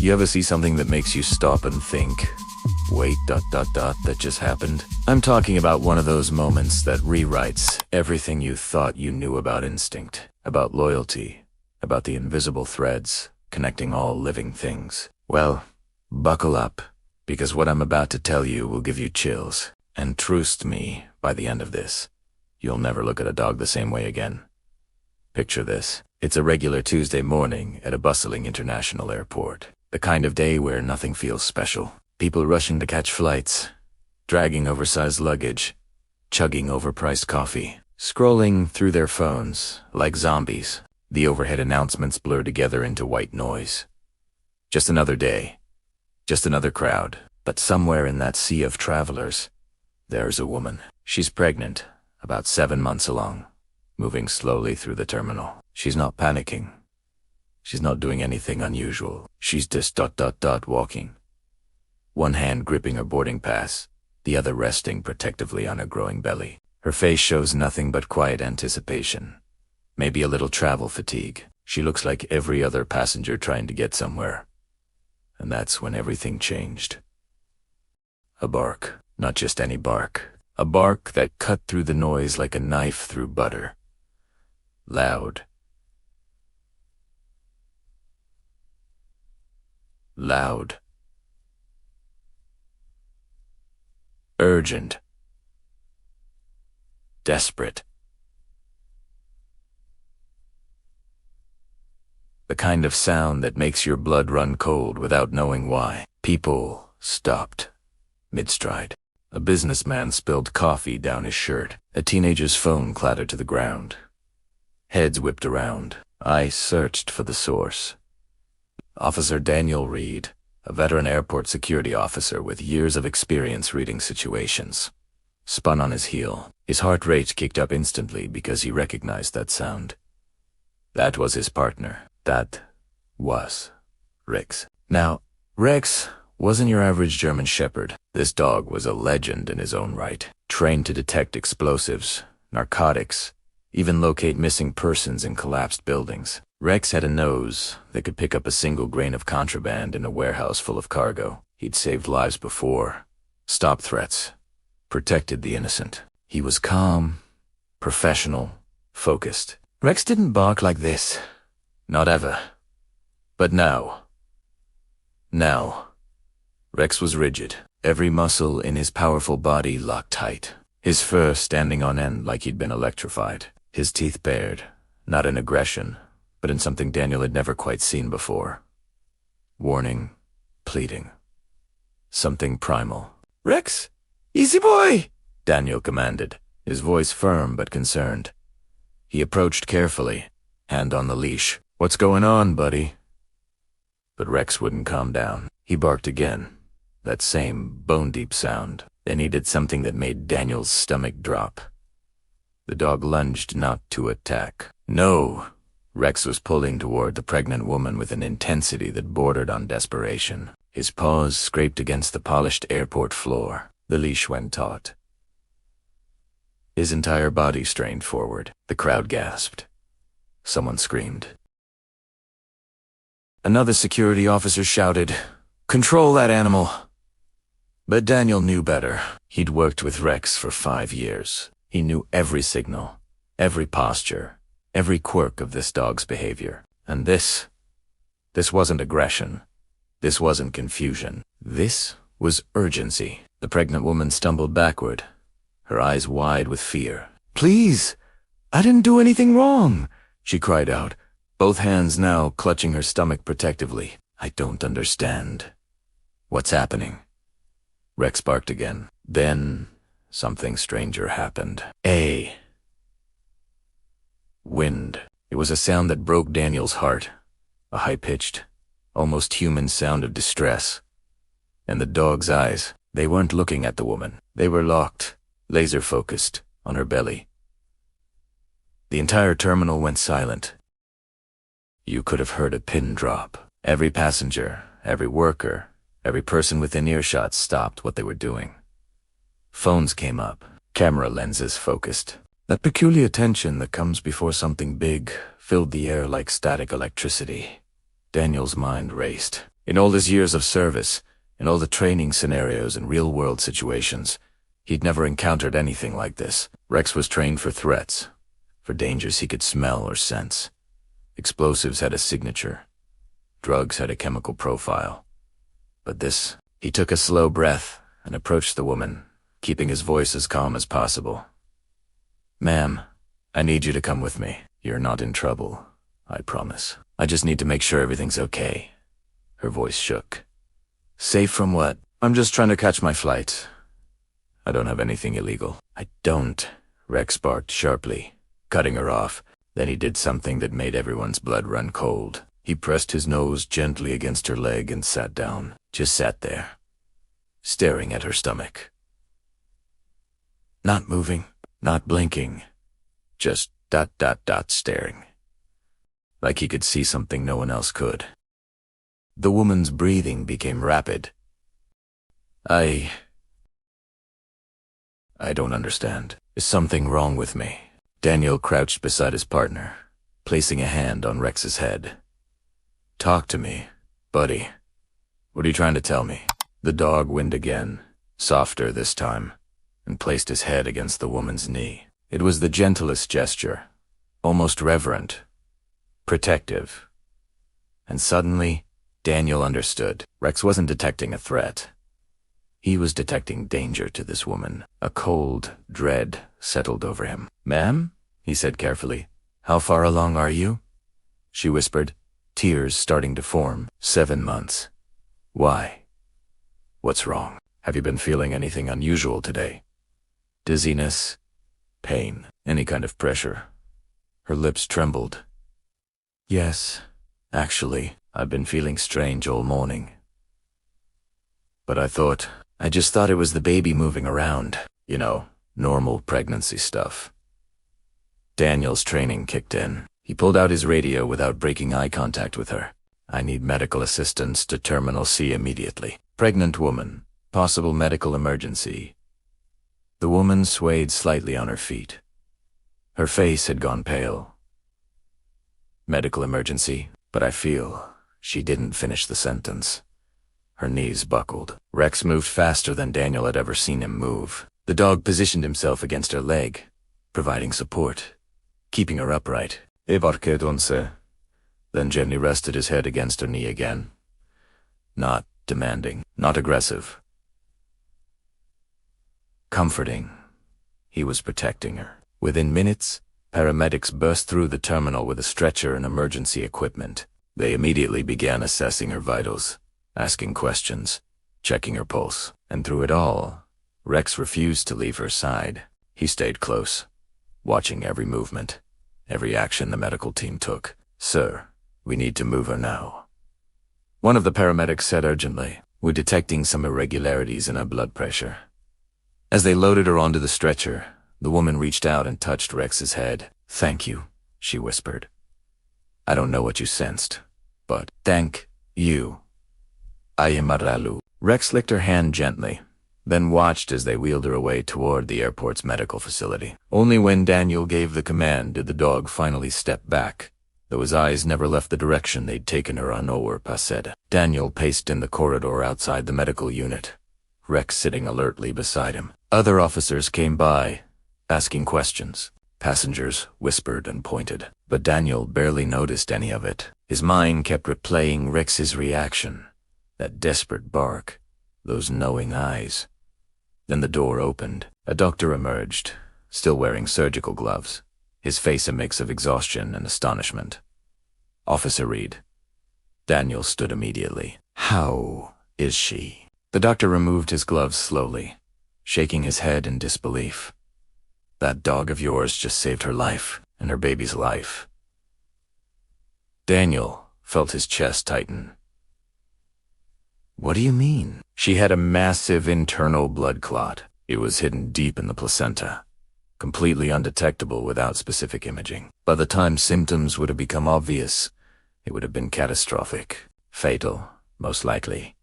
You ever see something that makes you stop and think, wait, that just happened? I'm talking about one of those moments that rewrites everything you thought you knew about instinct, about loyalty, about the invisible threads connecting all living things. Well, buckle up, because what I'm about to tell you will give you chills. And trust me, by the end of this, you'll never look at a dog the same way again. Picture this. It's a regular Tuesday morning at a bustling international airport. The kind of day where nothing feels special. People rushing to catch flights, dragging oversized luggage, chugging overpriced coffee, scrolling through their phones like zombies. The overhead announcements blur together into white noise. Just another day. Just another crowd. But somewhere in that sea of travelers, there's a woman. She's pregnant, about 7 months along, moving slowly through the terminal. She's not panicking. She's not doing anything unusual. She's just walking. One hand gripping her boarding pass, the other resting protectively on her growing belly. Her face shows nothing but quiet anticipation. Maybe a little travel fatigue. She looks like every other passenger trying to get somewhere. And that's when everything changed. A bark. Not just any bark. A bark that cut through the noise like a knife through butter. Loud. Loud. Urgent. Desperate. The kind of sound that makes your blood run cold without knowing why. People stopped mid-stride. A businessman spilled coffee down his shirt. A teenager's phone clattered to the ground. Heads whipped around. I searched for the source. Officer Daniel Reed, a veteran airport security officer with years of experience reading situations, spun on his heel. His heart rate kicked up instantly because he recognized that sound. That was his partner. That was Rex. Now, Rex wasn't your average German shepherd. This dog was a legend in his own right, trained to detect explosives, narcotics, even locate missing persons in collapsed buildings. Rex had a nose that could pick up a single grain of contraband in a warehouse full of cargo. He'd saved lives before, stopped threats, protected the innocent. He was calm, professional, focused. Rex didn't bark like this. Not ever. But now, Rex was rigid, every muscle in his powerful body locked tight, his fur standing on end like he'd been electrified, his teeth bared, not in aggression, but in something Daniel had never quite seen before. Warning, pleading, something primal. "Rex, easy boy," Daniel commanded, his voice firm but concerned. He approached carefully, hand on the leash. "What's going on, buddy?" But Rex wouldn't calm down. He barked again, that same bone-deep sound. Then he did something that made Daniel's stomach drop. The dog lunged not to attack. No, Rex was pulling toward the pregnant woman with an intensity that bordered on desperation. His paws scraped against the polished airport floor. The leash went taut. His entire body strained forward. The crowd gasped. Someone screamed. Another security officer shouted, "Control that animal!" But Daniel knew better. He'd worked with Rex for 5 years. He knew every signal, every posture, every quirk of this dog's behavior. And this wasn't aggression. This wasn't confusion. This was urgency. The pregnant woman stumbled backward, her eyes wide with fear. "Please, I didn't do anything wrong," she cried out, both hands now clutching her stomach protectively. "I don't understand. What's happening?" Rex barked again. Then something stranger happened. Wind. It was a sound that broke Daniel's heart. A high-pitched, almost human sound of distress. And the dog's eyes, they weren't looking at the woman. They were locked, laser-focused, on her belly. The entire terminal went silent. You could have heard a pin drop. Every passenger, every worker, every person within earshot stopped what they were doing. Phones came up, camera lenses focused. That peculiar tension that comes before something big filled the air like static electricity. Daniel's mind raced. In all his years of service, in all the training scenarios and real-world situations, he'd never encountered anything like this. Rex was trained for threats, for dangers he could smell or sense. Explosives had a signature. Drugs had a chemical profile. But this, he took a slow breath and approached the woman, keeping his voice as calm as possible. "Ma'am, I need you to come with me. You're not in trouble, I promise. I just need to make sure everything's okay." Her voice shook. "Safe from what? I'm just trying to catch my flight. I don't have anything illegal." "I don't," Rex barked sharply, cutting her off. Then he did something that made everyone's blood run cold. He pressed his nose gently against her leg and sat down. Just sat there, staring at her stomach. Not moving, not blinking, just staring. Like he could see something no one else could. The woman's breathing became rapid. I don't understand. Is something wrong with me?" Daniel crouched beside his partner, placing a hand on Rex's head. "Talk to me, buddy. What are you trying to tell me?" The dog whined again, softer this time, and placed his head against the woman's knee. It was the gentlest gesture, almost reverent, protective. And suddenly, Daniel understood. Rex wasn't detecting a threat. He was detecting danger to this woman. A cold dread settled over him. "Ma'am?" he said carefully. "How far along are you?" She whispered, tears starting to form. 7 months. "Why? What's wrong? Have you been feeling anything unusual today? Dizziness? Pain? Any kind of pressure?" Her lips trembled. "Yes, actually, I've been feeling strange all morning. But I just thought it was the baby moving around. You know, normal pregnancy stuff." Daniel's training kicked in. He pulled out his radio without breaking eye contact with her. "I need medical assistance to Terminal C immediately. Pregnant woman. Possible medical emergency." The woman swayed slightly on her feet. Her face had gone pale. "Medical emergency, but I feel..." She didn't finish the sentence. Her knees buckled. Rex moved faster than Daniel had ever seen him move. The dog positioned himself against her leg, providing support, keeping her upright. Then gently rested his head against her knee again. Not demanding, not aggressive. Comforting. He was protecting her. Within minutes, paramedics burst through the terminal with a stretcher and emergency equipment. They immediately began assessing her vitals, asking questions, checking her pulse. And through it all, Rex refused to leave her side. He stayed close, watching every movement, every action the medical team took. "Sir, we need to move her now," one of the paramedics said urgently. "We're detecting some irregularities in her blood pressure." As they loaded her onto the stretcher, the woman reached out and touched Rex's head. "Thank you," she whispered. "I don't know what you sensed, but thank you. I am Maralu." Rex licked her hand gently, then watched as they wheeled her away toward the airport's medical facility. Only when Daniel gave the command did the dog finally step back, though his eyes never left the direction they'd taken her on Over Paseda. Daniel paced in the corridor outside the medical unit, Rex sitting alertly beside him. Other officers came by, asking questions. Passengers whispered and pointed, but Daniel barely noticed any of it. His mind kept replaying Rex's reaction, that desperate bark, those knowing eyes. Then the door opened. A doctor emerged, still wearing surgical gloves, his face a mix of exhaustion and astonishment. "Officer Reed." Daniel stood immediately. "How is she?" The doctor removed his gloves slowly, shaking his head in disbelief. "That dog of yours just saved her life, and her baby's life." Daniel felt his chest tighten. "What do you mean?" She had a massive internal blood clot. It was hidden deep in the placenta, completely undetectable without specific imaging. By the time symptoms would have become obvious, it would have been catastrophic, fatal, most likely,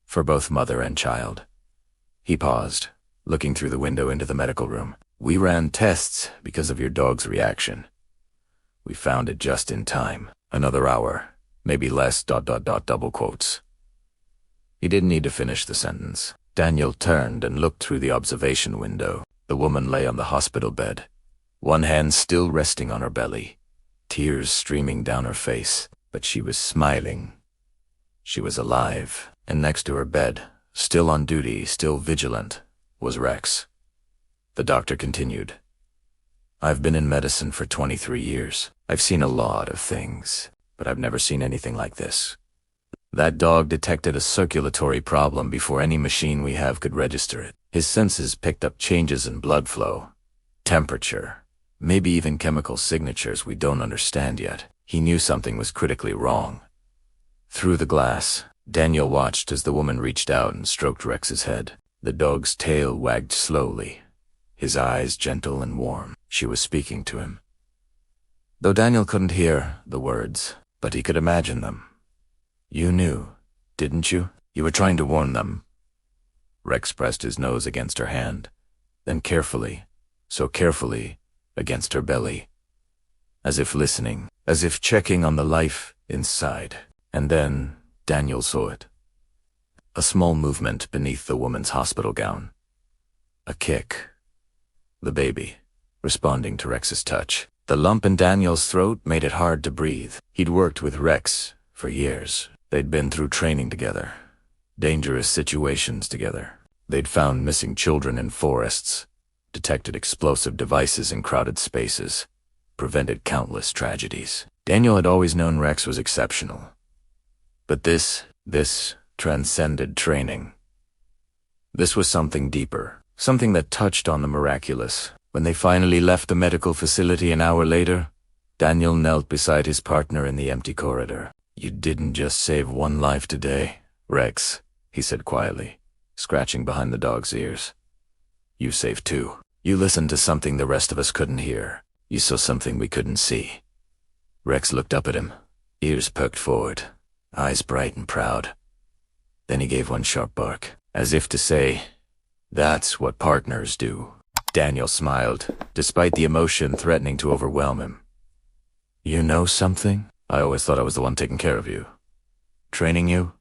for both mother and child. He paused, looking through the window into the medical room. "We ran tests because of your dog's reaction. We found it just in time. Another hour, maybe less, double quotes. He didn't need to finish the sentence. Daniel turned and looked through the observation window. The woman lay on the hospital bed, one hand still resting on her belly, tears streaming down her face, but she was smiling. She was alive, and next to her bed, still on duty, still vigilant, was Rex. The doctor continued. I've been in medicine for 23 years. I've seen a lot of things, but I've never seen anything like this. That dog detected a circulatory problem before any machine we have could register it. His senses picked up changes in blood flow, temperature, maybe even chemical signatures we don't understand yet. He knew something was critically wrong. Through the glass, Daniel watched as the woman reached out and stroked Rex's head. The dog's tail wagged slowly, his eyes gentle and warm. She was speaking to him. Though Daniel couldn't hear the words, but he could imagine them. You knew, didn't you? You were trying to warn them. Rex pressed his nose against her hand, then carefully, so carefully, against her belly, as if listening, as if checking on the life inside. And then Daniel saw it. A small movement beneath the woman's hospital gown. A kick. The baby, responding to Rex's touch. The lump in Daniel's throat made it hard to breathe. He'd worked with Rex for years. They'd been through training together, dangerous situations together. They'd found missing children in forests, detected explosive devices in crowded spaces, prevented countless tragedies. Daniel had always known Rex was exceptional. But this transcended training. This was something deeper, something that touched on the miraculous. When they finally left the medical facility an hour later, Daniel knelt beside his partner in the empty corridor. You didn't just save one life today, Rex, he said quietly, scratching behind the dog's ears. You saved two. You listened to something the rest of us couldn't hear. You saw something we couldn't see. Rex looked up at him, ears perked forward, eyes bright and proud. Then he gave one sharp bark, as if to say, that's what partners do. Daniel smiled, despite the emotion threatening to overwhelm him. You know something? I always thought I was the one taking care of you. Training you,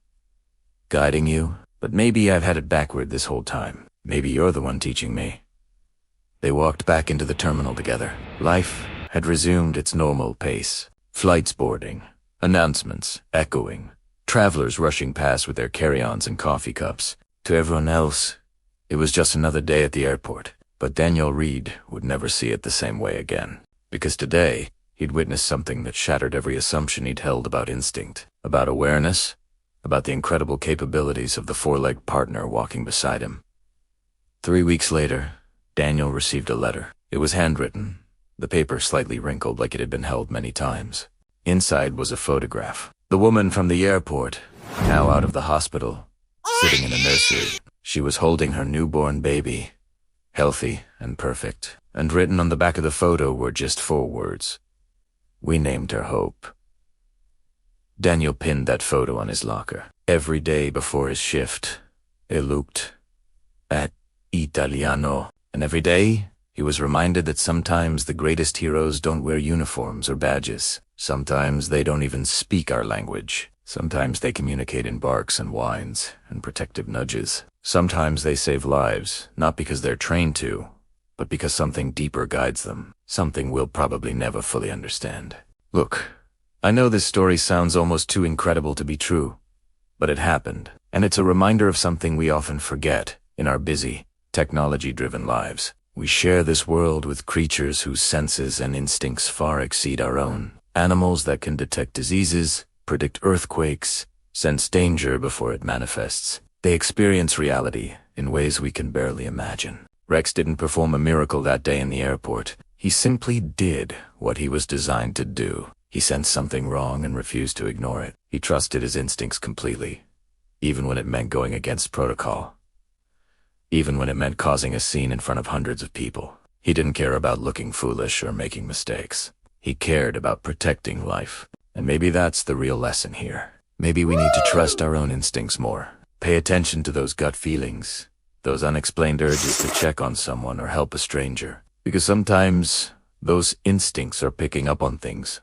guiding you, but maybe I've had it backward this whole time. Maybe you're the one teaching me. They walked back into the terminal together. Life had resumed its normal pace. Flights boarding, announcements echoing, travelers rushing past with their carry-ons and coffee cups. To everyone else, it was just another day at the airport. But Daniel Reed would never see it the same way again. Because today, he'd witnessed something that shattered every assumption he'd held about instinct, about awareness, about the incredible capabilities of the four-legged partner walking beside him. 3 weeks later, Daniel received a letter. It was handwritten, the paper slightly wrinkled like it had been held many times. Inside was a photograph. The woman from the airport, now out of the hospital, sitting in a nursery. She was holding her newborn baby, healthy and perfect, and written on the back of the photo were just 4 words. We named her Hope. Daniel pinned that photo on his locker. Every day before his shift, he looked at Italiano. And every day, he was reminded that sometimes the greatest heroes don't wear uniforms or badges. Sometimes they don't even speak our language. Sometimes they communicate in barks and whines and protective nudges. Sometimes they save lives, not because they're trained to, but because something deeper guides them. Something we'll probably never fully understand. Look, I know this story sounds almost too incredible to be true, but it happened, and it's a reminder of something we often forget in our busy, technology-driven lives. We share this world with creatures whose senses and instincts far exceed our own. Animals that can detect diseases, predict earthquakes, sense danger before it manifests. They experience reality in ways we can barely imagine. Rex didn't perform a miracle that day in the airport. He simply did what he was designed to do. He sensed something wrong and refused to ignore it. He trusted his instincts completely, even when it meant going against protocol. Even when it meant causing a scene in front of hundreds of people. He didn't care about looking foolish or making mistakes. He cared about protecting life. And maybe that's the real lesson here. Maybe we need to trust our own instincts more. Pay attention to those gut feelings, those unexplained urges to check on someone or help a stranger. Because sometimes those instincts are picking up on things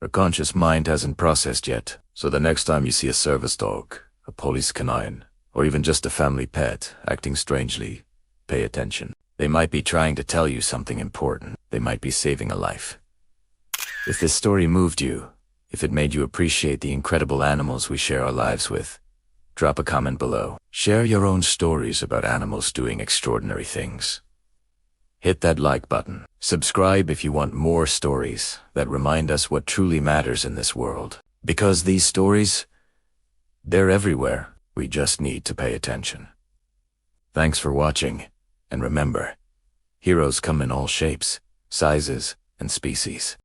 our conscious mind hasn't processed yet. So the next time you see a service dog, a police canine, or even just a family pet acting strangely, pay attention. They might be trying to tell you something important. They might be saving a life. If this story moved you, if it made you appreciate the incredible animals we share our lives with, drop a comment below. Share your own stories about animals doing extraordinary things. Hit that like button. Subscribe if you want more stories that remind us what truly matters in this world. Because these stories, they're everywhere. We just need to pay attention. Thanks for watching, and remember, heroes come in all shapes, sizes, and species.